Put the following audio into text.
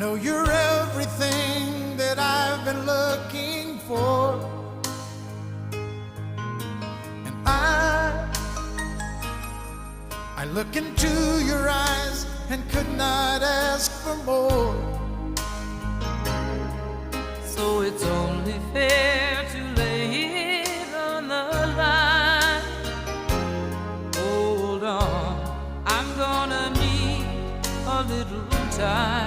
know you're everything that I've been looking for, and I look into your eyes and could not ask for more. So it's only fair to lay it on the line. Hold on, I'm gonna need a little time.